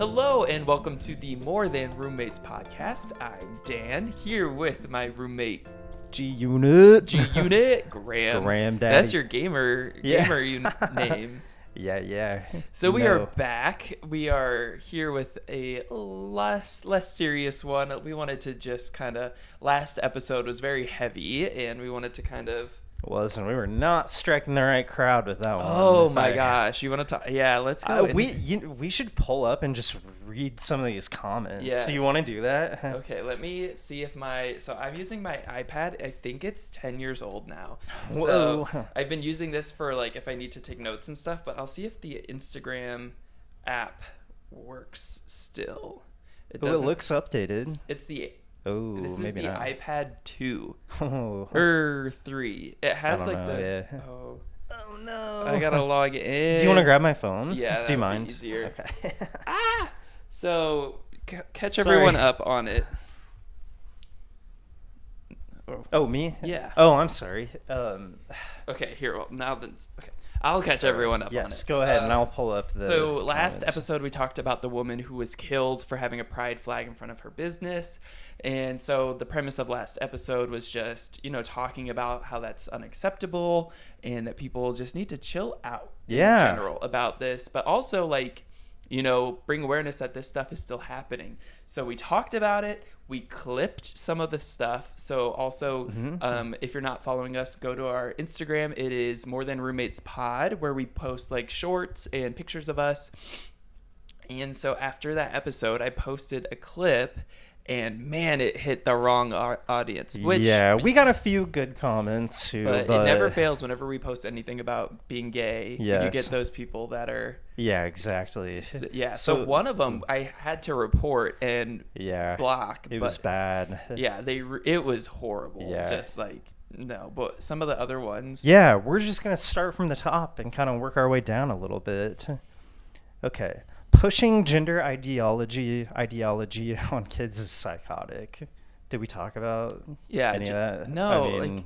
Hello and welcome to the More Than Roommates podcast. I'm Dan, here with my roommate G-Unit, Graham. Graham Daddy. That's your gamer name. Yeah. So we are back. We are here with a less serious one. We wanted to just last episode was very heavy, and we wanted to Listen, we were not striking the right crowd with that one. Oh my gosh, you want to talk? Yeah, let's go. We should pull up and just read some of these comments. Yes. So you want to do that? Okay, let me see if so I'm using my iPad. I think it's 10 years old now. Whoa. So I've been using this for if I need to take notes and stuff, but I'll see if the Instagram app works still. It looks updated. It's the Oh, this is maybe the not. iPad 2 Oh. or 3. It has Oh no. I gotta log in. Do you want to grab my phone? Yeah, that do you would mind? be easier. Okay. So catch everyone up on it. Oh, me? Yeah. Oh, I'm sorry. Okay, here. Well, now then. Okay, I'll catch everyone up on it. Yes, go ahead, and I'll pull up the. So last comments. episode we talked about the woman who was killed for having a pride flag in front of her business, and so the premise of last episode was just talking about how that's unacceptable and that people just need to chill out in general about this, but also bring awareness that this stuff is still happening. So we talked about it. We clipped some of the stuff. So also, if you're not following us, go to our Instagram. It is More Than Roommates Pod, where we post shorts and pictures of us. And so after that episode, I posted a clip, and man, it hit the wrong audience. Which, we got a few good comments too, but it never fails whenever we post anything about being gay. Yes. You get those people that are. Yeah, exactly. So one of them I had to report and block. It was bad. Yeah, it was horrible. Yeah. Just no, but some of the other ones. Yeah, we're just gonna start from the top and kind of work our way down a little bit. Okay. Pushing gender ideology on kids is psychotic. Did we talk about any of that? No,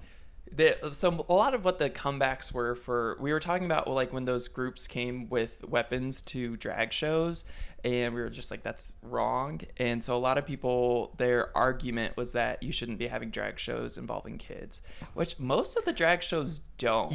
so a lot of what the comebacks were we were talking about when those groups came with weapons to drag shows, and we were just that's wrong. And so a lot of people, their argument was that you shouldn't be having drag shows involving kids, which most of the drag shows don't.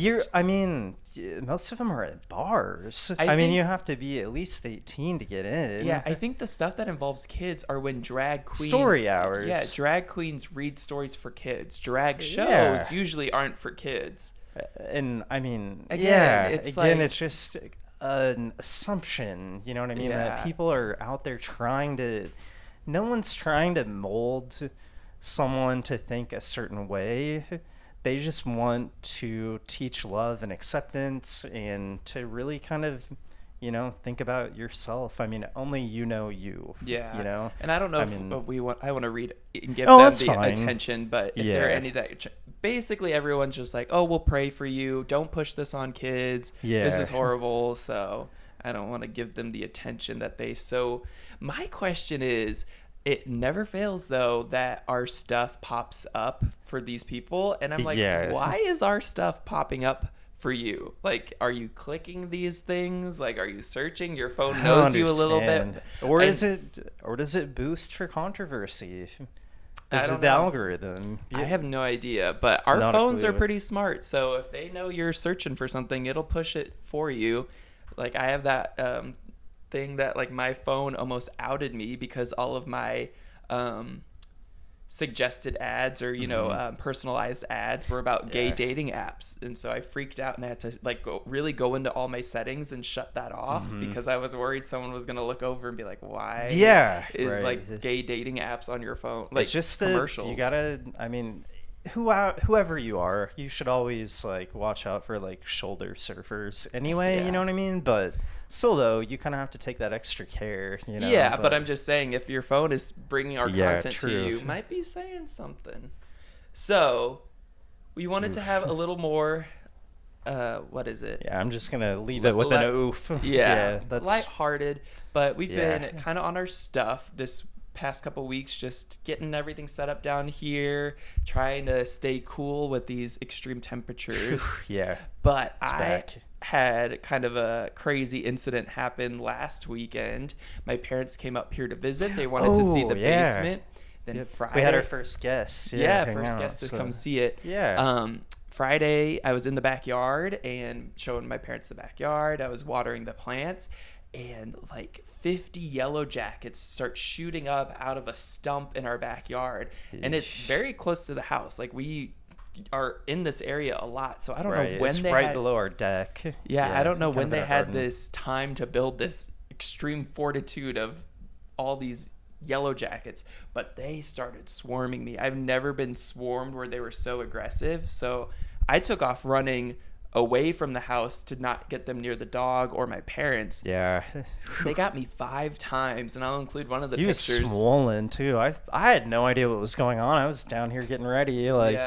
Most of them are at bars. I mean, you have to be at least 18 to get in. Yeah, I think the stuff that involves kids are when drag queens... Story hours. Yeah, drag queens read stories for kids. Drag shows usually aren't for kids. And, it's it's just an assumption, you know what I mean? Yeah. That people are out there no one's trying to mold someone to think a certain way. They just want to teach love and acceptance and to really kind of, think about yourself. I mean, only you. Yeah. And I don't know I want to read and give them attention, but if there are any that... Basically, everyone's just we'll pray for you. Don't push this on kids. Yeah. This is horrible. So I don't want to give them the attention that they... So my question is... It never fails, though, that our stuff pops up for these people. And I'm why is our stuff popping up for you? Are you clicking these things? Are you searching? Your phone knows you a little bit. Or does it boost for controversy? Is it the algorithm? I have no idea, but our phones are pretty smart. So if they know you're searching for something, it'll push it for you. I have that... thing that my phone almost outed me because all of my suggested ads or personalized ads were about gay dating apps, and so I freaked out and I had to go into all my settings and shut that off because I was worried someone was gonna look over and be like, why is gay dating apps on your phone? It's just commercials. You gotta, whoever you are, you should always watch out for shoulder surfers anyway. You know what I mean? But still, though, you kind of have to take that extra care. But I'm just saying, if your phone is bringing our content to you, might be saying something. So we wanted to have a little more. What is it? Yeah, I'm just gonna leave it with an oof. Yeah, that's lighthearted. But we've been kind of on our stuff this past couple weeks, just getting everything set up down here, trying to stay cool with these extreme temperatures. Yeah. But back. had kind of a crazy incident happen last weekend. My parents came up here to visit. They wanted to see the basement. Then Friday, we had our first guest. First guest to come see it. Yeah. Friday, I was in the backyard and showing my parents the backyard. I was watering the plants, and like 50 yellow jackets start shooting up out of a stump in our backyard. And it's very close to the house. Like, we are in this area a lot, so I don't know when it's they right had, below our deck. I don't know when they had garden. this time to build this extreme fortitude of all these yellow jackets, but they started swarming me. I've never been swarmed where they were so aggressive, so I took off running away from the house to not get them near the dog or my parents. Yeah. They got me 5 times, and I'll include one of the He was pictures. swollen too. I had no idea what was going on. I was down here getting ready, like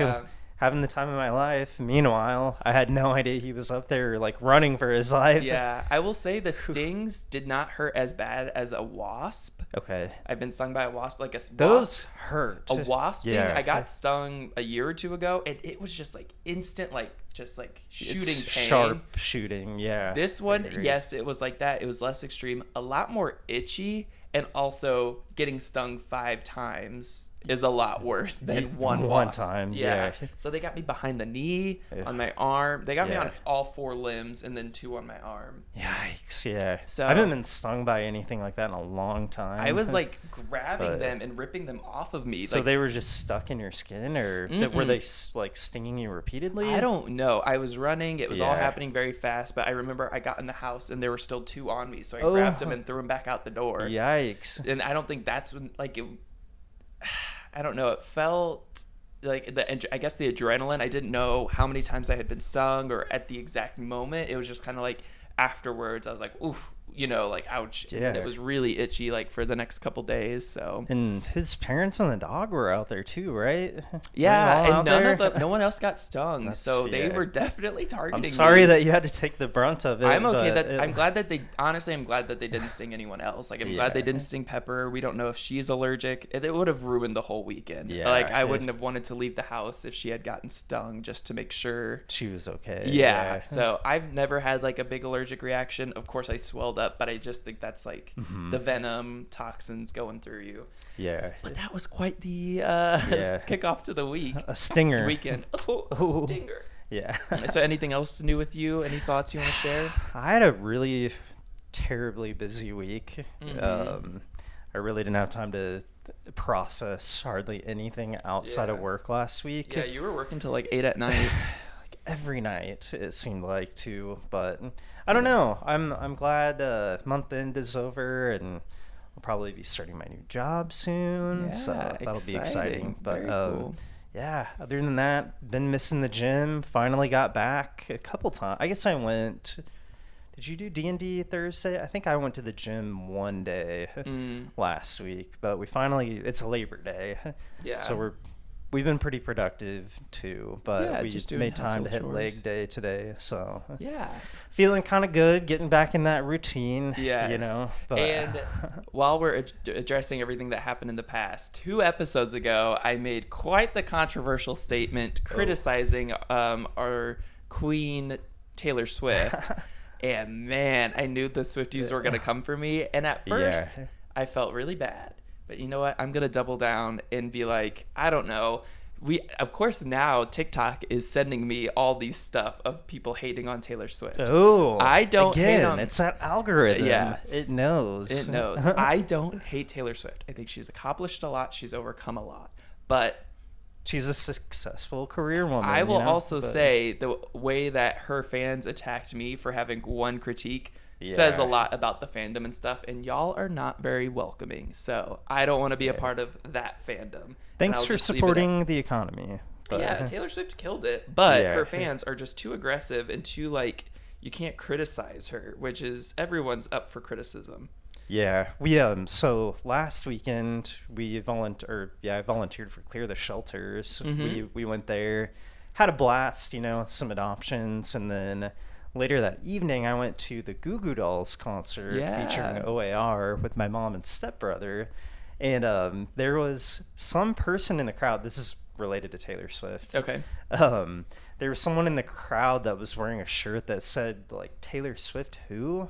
having the time of my life. Meanwhile, I had no idea he was up there, like, running for his life. Yeah, I will say the stings did not hurt as bad as a wasp. Okay. I've been stung by a wasp, like Those hurt. A wasp sting. Yeah. I got stung a year or 2 ago, and it was just like instant, like just like shooting pain. Sharp shooting. Yeah. This one, yes, it was like that. It was less extreme, a lot more itchy, and also getting stung 5 times is a lot worse than one wasp. time. Yeah. So they got me behind the knee, on my arm. They got me on all 4 limbs, and then 2 on my arm. Yikes! Yeah. So I haven't been stung by anything like that in a long time. I was like grabbing them and ripping them off of me. So like, they were just stuck in your skin, or were they like stinging you repeatedly? I don't know. I was running. It was all happening very fast, but I remember I got in the house and there were still 2 on me, so I grabbed them and threw them back out the door. Yikes! And I don't think that's when, like, it. I don't know. It felt like I guess the adrenaline. I didn't know how many times I had been stung or at the exact moment. It was just kind of like afterwards. I was like, oof, like, ouch. Yeah. And it was really itchy, like, for the next couple days. So. And his parents and the dog were out there too, right? Yeah, and no one else got stung. So they were definitely targeting me. I'm sorry that you had to take the brunt of it. I'm okay. I'm glad that I'm glad that they didn't sting anyone else. Like, I'm glad they didn't sting Pepper. We don't know if she's allergic. It would have ruined the whole weekend. Yeah, like, I wouldn't have wanted to leave the house if she had gotten stung, just to make sure she was okay. Yeah. So I've never had like a big allergic reaction. Of course, I swelled up, but I just think that's like the venom toxins going through you. Yeah. But that was quite the kickoff to the week. A stinger. Weekend. Oh, stinger. Yeah. So anything else new with you? Any thoughts you want to share? I had a really terribly busy week. I really didn't have time to process hardly anything outside of work last week. Yeah, you were working till like 8 at night. Every night it seemed like too, but I don't know. I'm glad month end is over, and I'll probably be starting my new job soon. So that'll be exciting. But very cool. Yeah, other than that, been missing the gym. Finally got back a couple times. I guess I went. Did you do D&D Thursday? I think I went to the gym one day last week, but it's Labor Day. Yeah. So we've been pretty productive too, but we just made time to hit leg day today. So feeling kind of good, getting back in that routine. Yeah, But, and while we're addressing everything that happened in the past, 2 episodes ago, I made quite the controversial statement criticizing our queen Taylor Swift. And man, I knew the Swifties were gonna come for me. And at first, I felt really bad. But you know what? I'm going to double down and be like, I don't know. Of course, now TikTok is sending me all these stuff of people hating on Taylor Swift. Oh, I don't hate on... It's that algorithm. Yeah. It knows. It knows. I don't hate Taylor Swift. I think she's accomplished a lot. She's overcome a lot. But... she's a successful career woman. I will also say the way that her fans attacked me for having one critique says a lot about the fandom and stuff, and y'all are not very welcoming. So I don't want to be a part of that fandom. Thanks for supporting the economy. But... yeah, Taylor Swift killed it, but her fans are just too aggressive and too like, you can't criticize her, which is everyone's up for criticism. Yeah, we so last weekend I volunteered for Clear the Shelters. We went there, had a blast, some adoptions, and then later that evening I went to the Goo Goo Dolls concert featuring OAR with my mom and stepbrother, and there was some person in the crowd. This is related to Taylor Swift. Okay. There was someone in the crowd that was wearing a shirt that said like Taylor Swift who?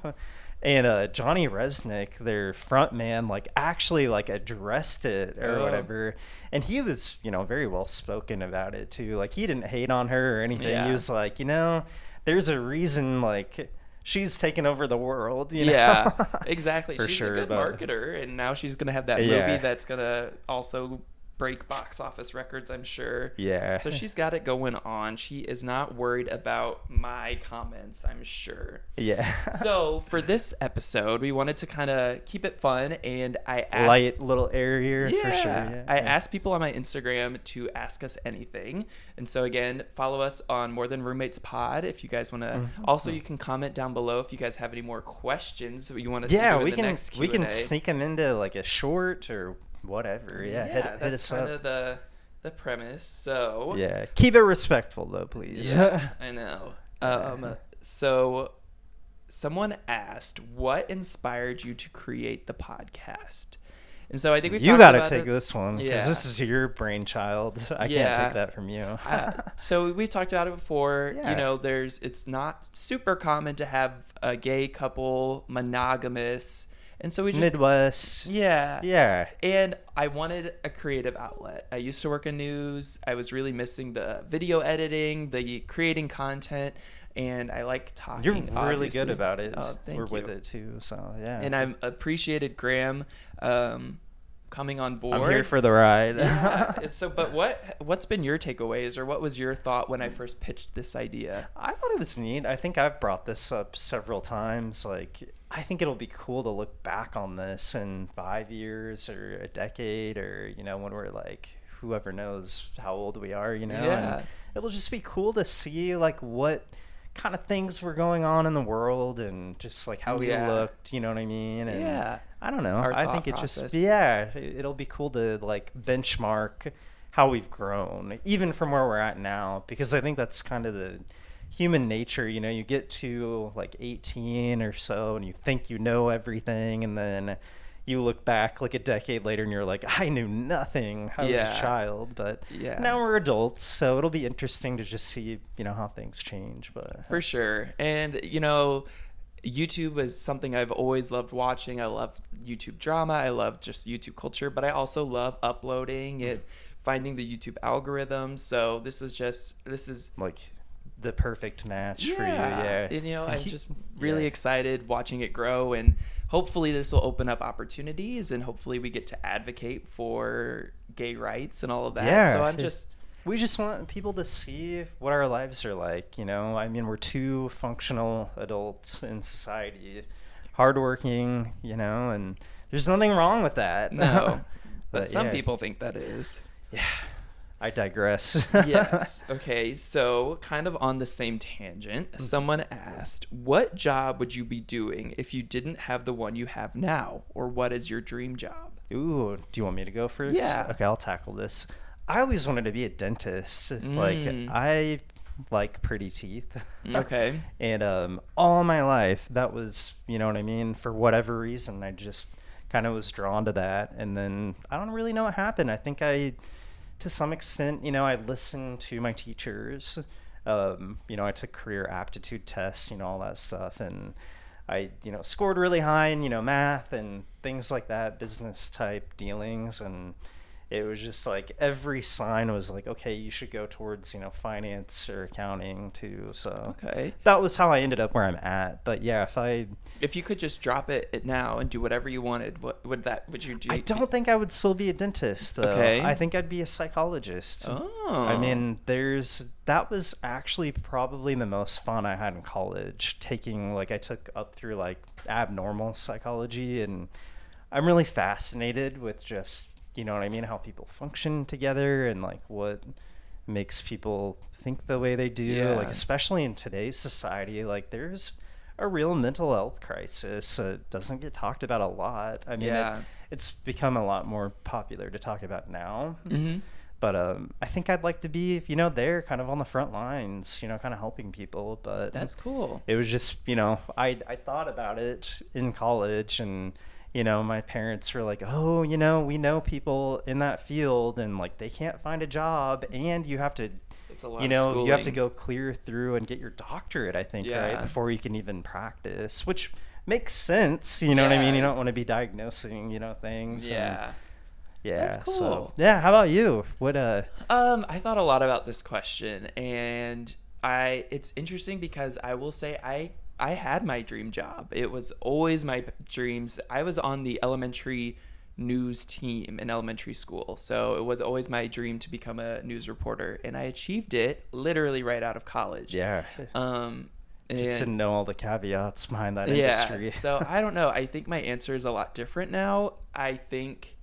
And Johnny Resnick, their front man, like actually like addressed it or whatever. And he was, very well spoken about it too. Like he didn't hate on her or anything. Yeah. He was like, there's a reason like she's taken over the world, Yeah, exactly. For She's sure, a good but- marketer, and now she's gonna have that movie Yeah. that's gonna also break box office records, I'm sure. Yeah. So she's got it going on. She is not worried about my comments, I'm sure. Yeah. So for this episode, we wanted to kind of keep it fun, and I asked Light, little airier for sure. Yeah. I asked people on my Instagram to ask us anything. And so again, follow us on More Than Roommates Pod if you guys want to. Also, you can comment down below if you guys have any more questions you want us to do in the next Q&A. we can sneak them into like a short or whatever. Yeah, hit that's us kind up. of the premise. So Yeah, keep it respectful though, please. yeah, I know. So someone asked, what inspired you to create the podcast? And so I think You got to take this one because Yeah. this is your brainchild. I Yeah. can't take that from you. So we talked about it before. Yeah. It's not super common to have a gay couple monogamous, and so we just Midwest. yeah. Yeah. And I wanted a creative outlet. I used to work in news. I was really missing the video editing, the creating content, and I like talking. You're really obviously. good about it. Oh, thank We're you. with it too. So yeah. And I appreciated Graham coming on board. I'm here for the ride. Yeah. But what's been your takeaways, or what was your thought when I first pitched this idea? I thought it was neat. I think I've brought this up several times. Like, I think it'll be cool to look back on this in 5 years or a decade, or when we're like, whoever knows how old we are, Yeah. And it'll just be cool to see like what kind of things were going on in the world and just like how we Yeah. looked, you know what I mean? And Yeah. I don't know. Our I thought think it process. just it'll be cool to like benchmark how we've grown, even from where we're at now, because I think that's kind of the human nature. You get to like 18 or so and you think you know everything, and then you look back like a decade later and you're like, I knew nothing. I was Yeah. a child, but Yeah. now we're adults, so it'll be interesting to just see, how things change. But For sure. And, YouTube is something I've always loved watching. I love YouTube drama. I love just YouTube culture, but I also love uploading it, finding the YouTube algorithm. So this is like the perfect match for you. Yeah. And, I'm just really excited watching it grow, and hopefully this will open up opportunities, and hopefully we get to advocate for gay rights and all of that. Yeah. So We just want people to see what our lives are like, I mean, we're two functional adults in society, hardworking, and there's nothing wrong with that. no, but some yeah. people think that is. Yeah, I digress. Yes. Okay. So, kind of on the same tangent, someone asked, what job would you be doing if you didn't have the one you have now? Or what is your dream job? Ooh, do you want me to go first? Yeah. Okay, I'll tackle this. I always wanted to be a dentist. Like, I like pretty teeth. Okay. And all my life, that was, you know what I mean? For whatever reason, I just kind of was drawn to that. And then I don't really know what happened. I think to some extent, I listened to my teachers. I took career aptitude tests, all that stuff. And I, scored really high in, math and things like that, business type dealings. And it was just like every sign was like, okay, you should go towards, finance or accounting too. So Okay. that was how I ended up where I'm at. But yeah, If you could just drop it now and do whatever you wanted, what would you do? I don't think I would still be a dentist though. Okay. I think I'd be a psychologist. Oh. I mean, that was actually probably the most fun I had in college, I took up through like abnormal psychology, and I'm really fascinated with just, you know what I mean, how people function together and like what makes people think the way they do. Yeah. Like, especially in today's society, like there's a real mental health crisis. It doesn't get talked about a lot. I mean, Yeah. it's become a lot more popular to talk about now. Mm-hmm. But I think I'd like to be, there kind of on the front lines, kind of helping people. But That's cool. it was just, I thought about it in college, and, my parents were like, oh, we know people in that field and like they can't find a job, and you have to, It's a lot you of know, you have to schooling. go clear through and get your doctorate, I think, right? Yeah. Before you can even practice, which makes sense. You know what I mean? Yeah. You don't want to be diagnosing, things. And Yeah. yeah. That's So, cool. yeah. How about you? What, I thought a lot about this question, and it's interesting because I will say I had my dream job. It was always my dreams. I was on the elementary news team in elementary school, so it was always my dream to become a news reporter, and I achieved it literally right out of college. yeah. Um, Just to and know all the caveats behind that yeah, industry. so I don't know. I think my answer is a lot different now. I think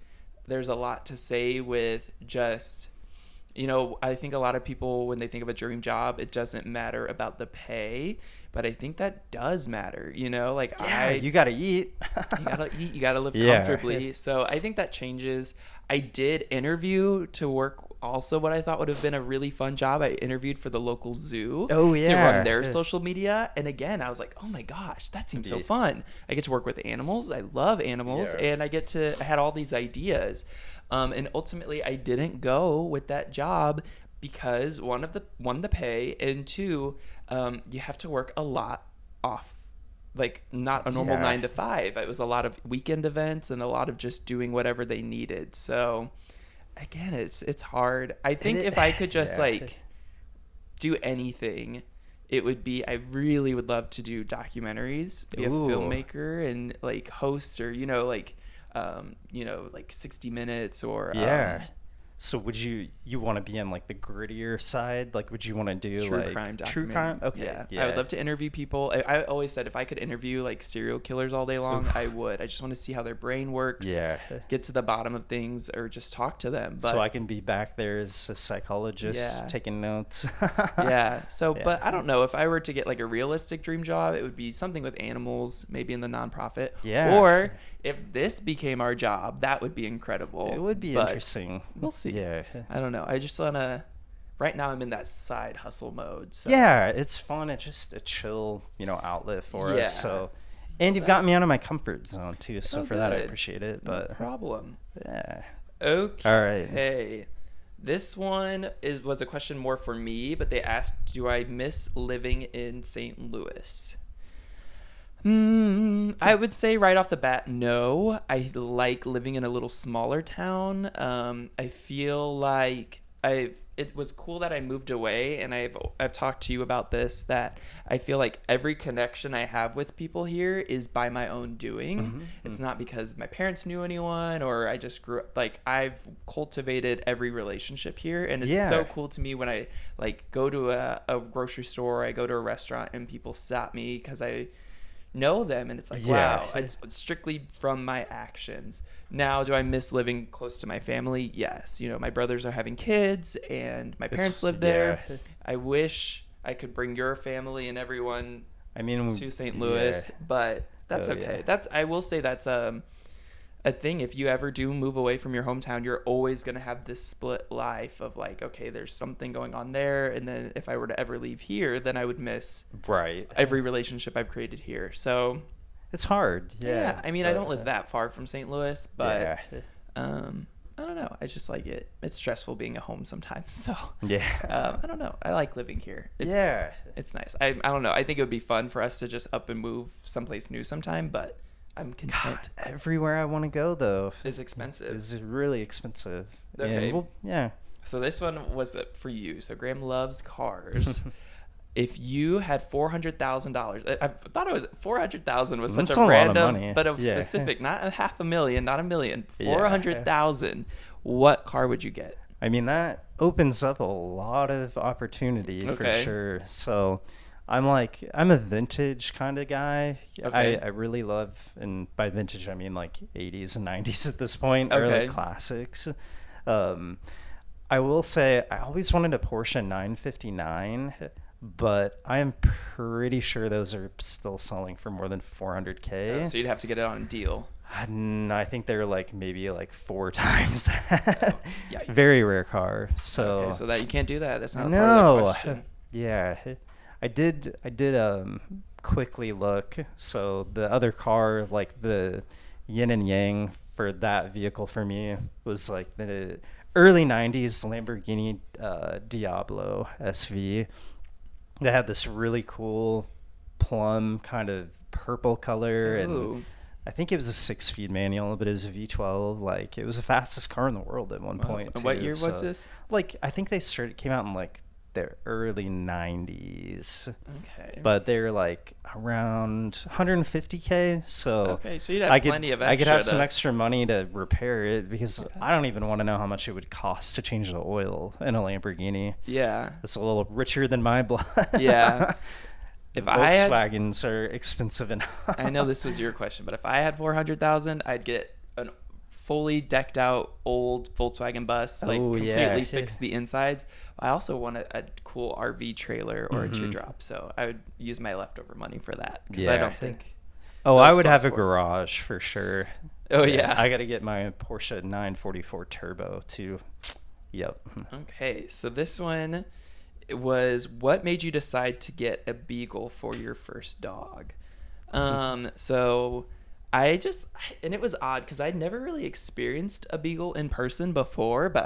there's a lot to say with just, I think a lot of people, when they think of a dream job, it doesn't matter about the pay, but I think that does matter, like yeah, you gotta eat. you gotta eat, you gotta live Yeah. comfortably. So I think that changes. I did interview to work also what I thought would have been a really fun job. I interviewed for the local zoo Oh, to yeah. run their social media. And again, I was like, oh my gosh, that seems so Yeah. fun. I get to work with animals. I love animals. Yeah. And I had all these ideas. And ultimately I didn't go with that job because one, the pay, and two, you have to work a lot off, like not a normal Yeah. 9 to 5. It was a lot of weekend events and a lot of just doing whatever they needed. So again, it's hard. I think if I could just Yeah. like do anything, it would be, I really would love to do documentaries, be Ooh. a filmmaker and like host, or like 60 Minutes, or Yeah. So would you want to be on like the grittier side? Like, would you want to do true like crime true documentary. crime? Okay. Yeah. Yeah. I would love to interview people. I always said if I could interview like serial killers all day long, I would. I just want to see how their brain works. Yeah. Get to the bottom of things, or just talk to them. But So I can be back there as a psychologist Yeah. taking notes. yeah. So, Yeah. but I don't know if I were to get like a realistic dream job, it would be something with animals, maybe in the nonprofit. Yeah. Or if this became our job, that would be incredible. It would be But interesting. We'll see. Yeah. I don't know. I just wanna. Right now, I'm in that side hustle mode. So. Yeah, it's fun. It's just a chill, outlet for Yeah. us. So, and you've got me out of my comfort zone too. So Oh, for that, I good. appreciate it. No But problem. yeah. Okay. All right. Hey, this one was a question more for me, but they asked, "Do I miss living in St. Louis?" I would say right off the bat, no. I like living in a little smaller town. I feel like it was cool that I moved away, and I've talked to you about this, that I feel like every connection I have with people here is by my own doing. It's not because my parents knew anyone, or I just grew up. Like, I've cultivated every relationship here, and it's Yeah. so cool to me when I like go to a grocery store, or I go to a restaurant, and people stop me because I know them, and it's like, Yeah. wow, it's strictly from my actions. Now, do I miss living close to my family? Yes. My brothers are having kids, and my parents live there. yeah. I wish I could bring your family and everyone I mean, to St. Louis, yeah. but that's Oh, okay. yeah. I will say that's a thing. If you ever do move away from your hometown, you're always going to have this split life of like, okay, there's something going on there, and then if I were to ever leave here, then I would miss Right. every relationship I've created here. So It's hard. Yeah. I mean, I but, don't live that far from St. Louis, but yeah. I don't know. I just like it. It's stressful being at home sometimes. So Yeah. I don't know. I like living here. Yeah. It's nice. I don't know. I think it would be fun for us to just up and move someplace new sometime, but I'm content. Everywhere I want to go though It's expensive. is really expensive. Okay. And yeah. So this one was for you. So Graham loves cars. If you had $400,000, I thought it was 400,000 was such That's a a lot of random, money. but a Yeah. specific, not a $500,000, not $1 million, Yeah. 400,000. What car would you get? I mean, that opens up a lot of opportunity for Okay. sure. So I'm a vintage kind of guy. Okay. I really love, and by vintage I mean like 80s and 90s at this point, or Okay. like classics. I will say I always wanted a Porsche 959, but I am pretty sure those are still selling for more than 400K. So you'd have to get it on a deal. I think they're like maybe like 4 times that. Yikes. Very rare car. So Okay, so that you can't do that. That's not part of the no, question. yeah, I did quickly look. So the other car, like the yin and yang for that vehicle for me was like the early 90s Lamborghini Diablo SV. They had this really cool plum kind of purple color, Ooh. and I think it was a 6-speed manual, but it was a V12. Like, it was the fastest car in the world at one point. And what too. year was this? Like, I think they came out in like the early 90s. Okay. But they're like around 150K. So okay, so you'd have plenty of extra. I could have some extra money to repair it, because I don't even want to know how much it would cost to change the oil in a Lamborghini. Yeah. It's a little richer than my blood. Yeah. If Volkswagens are expensive enough. I know this was your question, but if I had 400,000, I'd get a fully decked out old Volkswagen bus, like completely fix the insides. I also want a cool RV trailer or a teardrop, so I would use my leftover money for that, because I don't think. Oh, I would have a garage for sure. Oh yeah. I got to get my Porsche 944 Turbo too. Yep. Okay, so this one was, what made you decide to get a beagle for your first dog? So and it was odd because I'd never really experienced a beagle in person before, but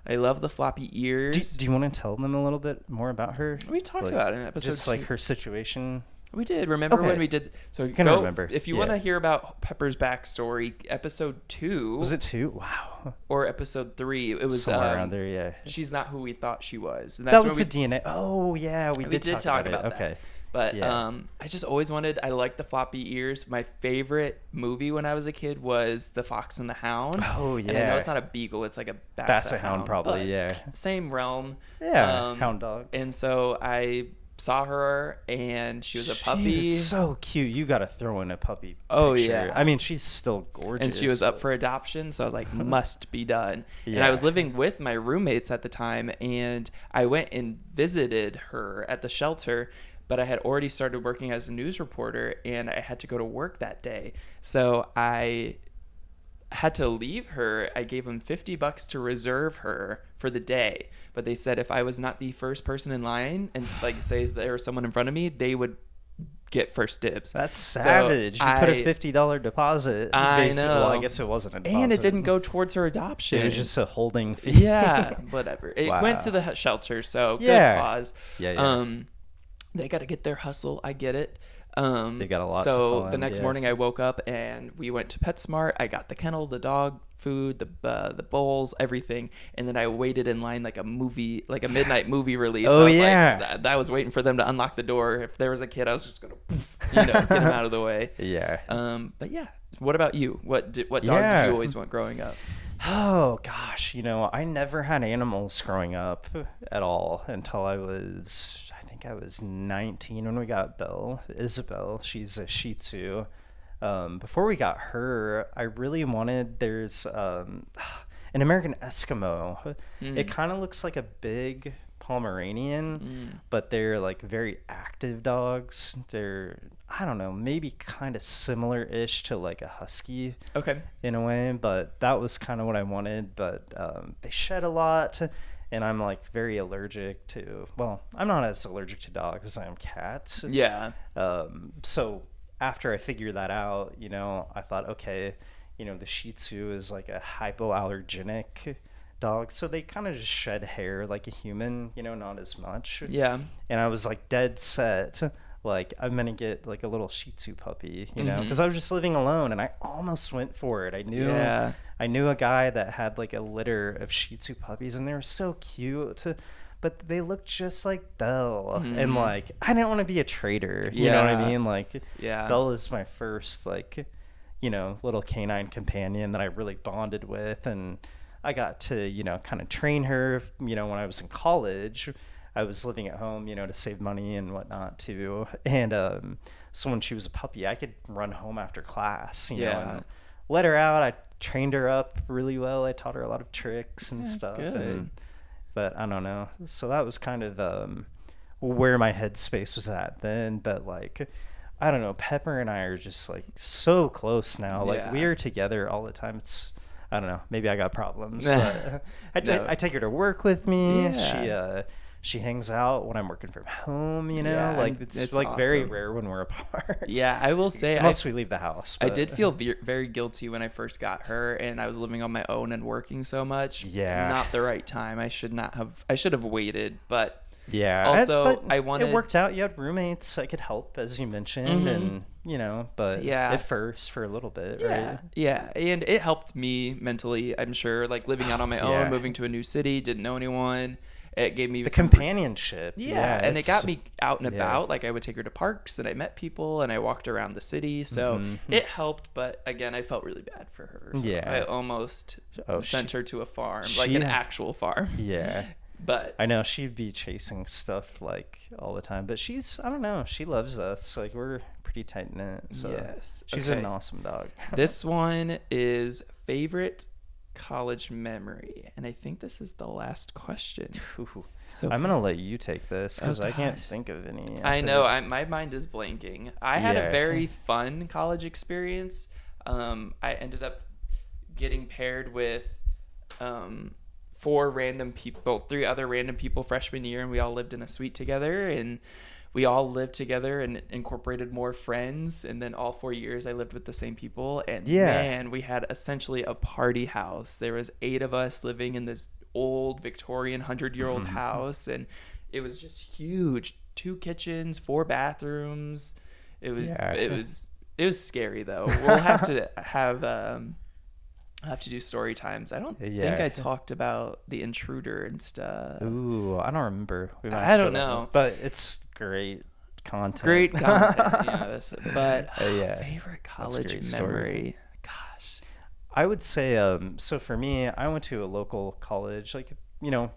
I love the floppy ears. Do you want to tell them a little bit more about her? We talked about it in episode just 2. like her situation. We did. Remember when we did? So you can remember. If you want to hear about Pepper's backstory, episode 2. Was it 2? Wow. Or episode 3. It was somewhere around there. Yeah. She's not who we thought she was. And that was the DNA. Oh yeah, we did talk about that. Okay. But I just always I like the floppy ears. My favorite movie when I was a kid was The Fox and the Hound. Oh yeah. And I know it's not a beagle; it's like a Basset Hound, probably. Yeah. Same realm. Yeah. Hound dog. And so I saw her, and she was a puppy. She was so cute. You got to throw in a puppy. Oh picture. yeah. I mean, she's still gorgeous. And she was up for adoption, so I was like, must be done. Yeah. And I was living with my roommates at the time, and I went and visited her at the shelter, but I had already started working as a news reporter, and I had to go to work that day. So I had to leave her. I gave them $50 to reserve her for the day, but they said if I was not the first person in line, and like say there was someone in front of me, they would get first dibs. That's savage. You put a $50 deposit. I know. Well, I guess it wasn't a deposit. And it didn't go towards her adoption. It was just a holding fee. Yeah, whatever. It Wow. went to the shelter, so good cause. Yeah. They got to get their hustle. I get it. They got a lot to So fund, the next morning I woke up and we went to PetSmart. I got the kennel, the dog food, the bowls, everything, and then I waited in line like a midnight movie release. Oh, I was yeah. I was waiting for them to unlock the door. If there was a kid, I was just gonna, get him out of the way. Yeah. But yeah. What about you? What dog did you always want growing up? Oh gosh, I never had animals growing up at all until I was 19 when we got Isabel. She's a Shih Tzu. Before we got her, I really wanted, there's an American Eskimo. It kind of looks like a big Pomeranian, but they're like very active dogs. They're, I don't know, maybe kind of similar-ish to like a husky. Okay. In a way, but that was kind of what I wanted. But they shed a lot. And I'm like very allergic to, well, I'm not as allergic to dogs as I am cats. Yeah. So after I figured that out, I thought, okay, the Shih Tzu is like a hypoallergenic dog. So they kind of just shed hair like a human, not as much. Yeah. And I was like dead set. Like, I'm going to get like a little Shih Tzu puppy, because I was just living alone and I almost went for it. I knew a guy that had like a litter of Shih Tzu puppies and they were so cute, but they looked just like Belle. And like, I didn't want to be a traitor. You know what I mean? Like, Belle is my first like, little canine companion that I really bonded with. And I got to, kind of train her, when I was in college. I was living at home, to save money and whatnot too. And so when she was a puppy, I could run home after class, know, and let her out. I trained her up really well. I taught her a lot of tricks and stuff. But I don't know. So that was kind of where my headspace was at then. But like, I don't know. Pepper and I are just like so close now. Like we are together all the time. I don't know. Maybe I got problems. But I take her to work with me. she hangs out when I'm working from home, Yeah, like and it's it's like very awesome. rare when we're apart. Yeah, I will say Unless we leave the house. I But did feel very guilty when I first got her and I was living on my own and working so much. Yeah. Not the right time. I should have waited, but yeah. also but I wanted it worked out. You had roommates that could help, as you mentioned, and but Yeah. at first for a little bit, Yeah, right? yeah, and it helped me mentally. I'm sure, like living out on my own, Yeah. moving to a new city, didn't know anyone. It gave me The some companionship. yeah, and it got me out and yeah. about. Like I would take her to parks, and I met people, and I walked around the city. So it helped. But again, I felt really bad for her. So Yeah. I almost sent her to a farm, like she- an actual farm. Yeah. But I know she'd be chasing stuff like all the time, but I don't know, she loves us. Like we're pretty tight knit. So yes, she's okay. an awesome dog. This one is favorite college memory, and I think this is the last question. Ooh. So I'm gonna let you take this because Oh, I can't gosh. think of any. I know my mind is blanking. I had Yeah. a very fun college experience. I ended up getting paired with three other random people freshman year, and we all lived in a suite together, and we all lived together and incorporated more friends. And then all 4 years I lived with the same people, and Yeah. man, we had essentially a party house. There was 8 of us living in this old Victorian 100-year-old house, and it was just huge. 2 kitchens, 4 bathrooms. It was Yeah. it was scary though. We'll have to have I'll have to do story times. I don't think Yeah. I talked about the intruder and stuff. Ooh, I don't remember. We might have I to don't go that know. one. But it's great content. Great content, yes. But Yeah. favorite That's a college great story. memory. Gosh. I would say, so for me, I went to a local college, like,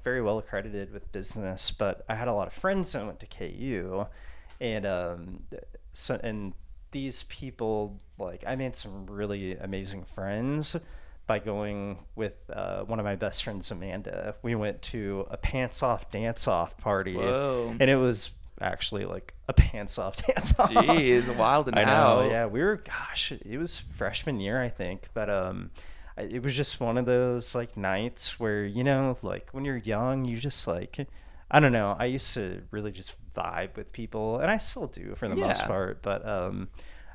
very well accredited with business, but I had a lot of friends that went to KU, and these people, like, I made some really amazing friends by going with one of my best friends, Amanda. We went to a pants off dance off party, Whoa. and it was actually like a pants off dance off. Jeez, wild and I know, out. yeah. It was freshman year, I think, but it was just one of those like nights where, like when you're young, you just like, I don't know. I used to really just vibe with people, and I still do for the most Yeah. part, but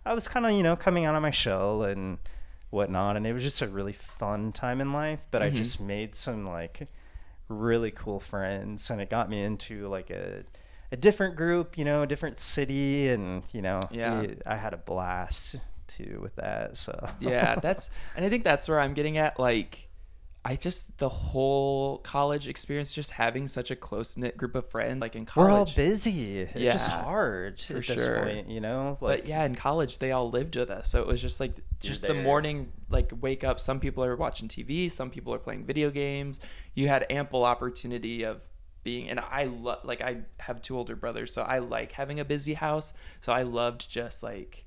I was kind of, coming out of my shell and whatnot, and it was just a really fun time in life, but I just made some like really cool friends, and it got me into like a different group, a different city, and Yeah. I had a blast too with that. So Yeah, and I think that's where I'm getting at. Like, the whole college experience, just having such a close knit group of friends, like in college. we're all busy. It's just Yeah, hard at this sure. point, Like, But yeah, in college they all lived with us, so it was just like the there. morning, like wake up. Some people are watching TV, some people are playing video games. You had ample opportunity of being, and I have 2 older brothers, so I like having a busy house. So I loved just like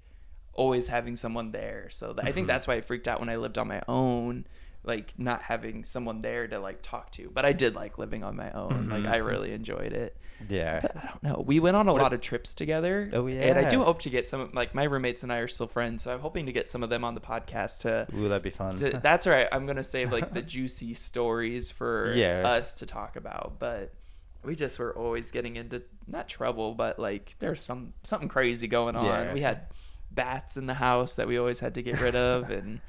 always having someone there. So I think that's why I freaked out when I lived on my own, like not having someone there to like talk to. But I did like living on my own. Like I really enjoyed it. yeah. But I don't know. We went on a lot of trips together. Oh, And I do yeah. hope to get some, like my roommates and I are still friends, so I'm hoping to get some of them on the podcast to. Ooh, that'd be fun. That's right. I'm gonna save like the juicy stories for Yeah. us to talk about. But we just were always getting into not trouble, but like there's something crazy going on. Yeah. We had bats in the house that we always had to get rid of, and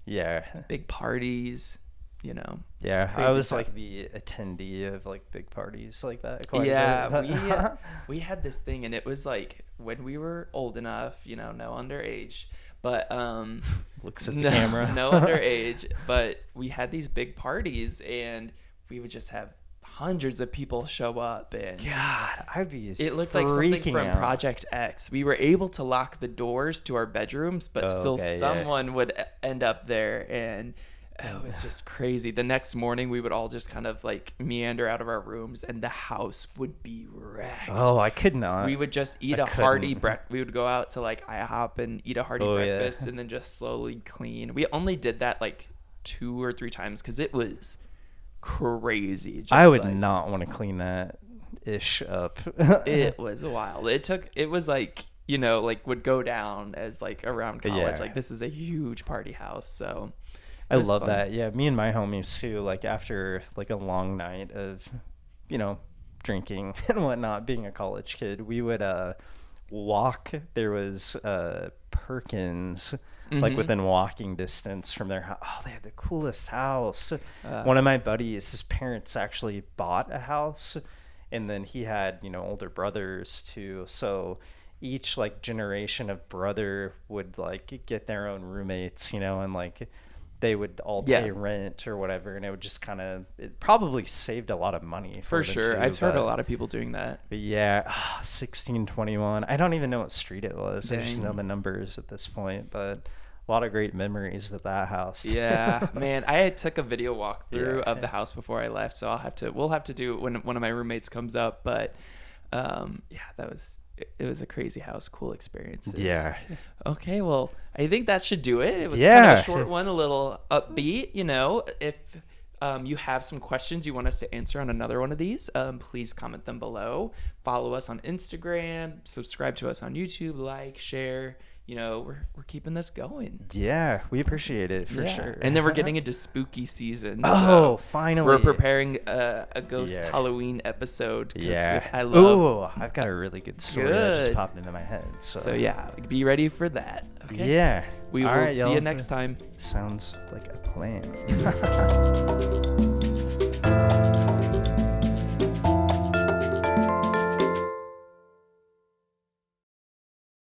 Yeah. big parties. Yeah, I Crazy was stuff. like the attendee of like big parties like that. Quite a Yeah, bit. we had this thing, and it was like when we were old enough, no underage, but Looks at the camera. no underage, but we had these big parties, and we would just have hundreds of people show up, and God, I'd be. it looked like something freaking from out. Project X. We were able to lock the doors to our bedrooms, but still okay, yeah. someone would end up there, and it was just crazy. The next morning, we would all just kind of like meander out of our rooms, and the house would be wrecked. Oh, I could not. We would just eat I a hearty couldn't. breakfast. We would go out to like IHOP and eat a hearty Oh, yeah. breakfast, and then just slowly clean. We only did that like 2 or 3 times because it was crazy. Just I would like, not want to clean that ish up. It was wild. It was like, like would go down as like around college. Yeah. Like this is a huge party house. So I it was love fun. that. Yeah, me and my homies too. Like after like a long night of, drinking and whatnot, being a college kid, we would walk. There was Perkins, like within walking distance from their house. Oh, they had the coolest house. One of my buddies, his parents actually bought a house, and then he had, older brothers too. So each like generation of brother would like get their own roommates, and like they would all pay rent or whatever, and it would just it probably saved a lot of money for sure. I've heard a lot of people doing that. But yeah, 1621. I don't even know what street it was. Dang. I just know the numbers at this point, but a lot of great memories of that house. Yeah, man, I took a video walkthrough of the house before I left, so we'll have to do when one of my roommates comes up. But it was a crazy house, cool experiences. Yeah. Okay, well, I think that should do it. It was kind of a short one, a little upbeat. If you have some questions you want us to answer on another one of these, please comment them below. Follow us on Instagram, subscribe to us on YouTube, like, share. We're keeping this going. Yeah, we appreciate it for sure. And then we're getting into spooky season. Oh, finally. We're preparing a ghost Halloween episode. Yeah. I've got a really good story that just popped into my head. So be ready for that. Okay? Yeah. We will see you next time. Sounds like a plan.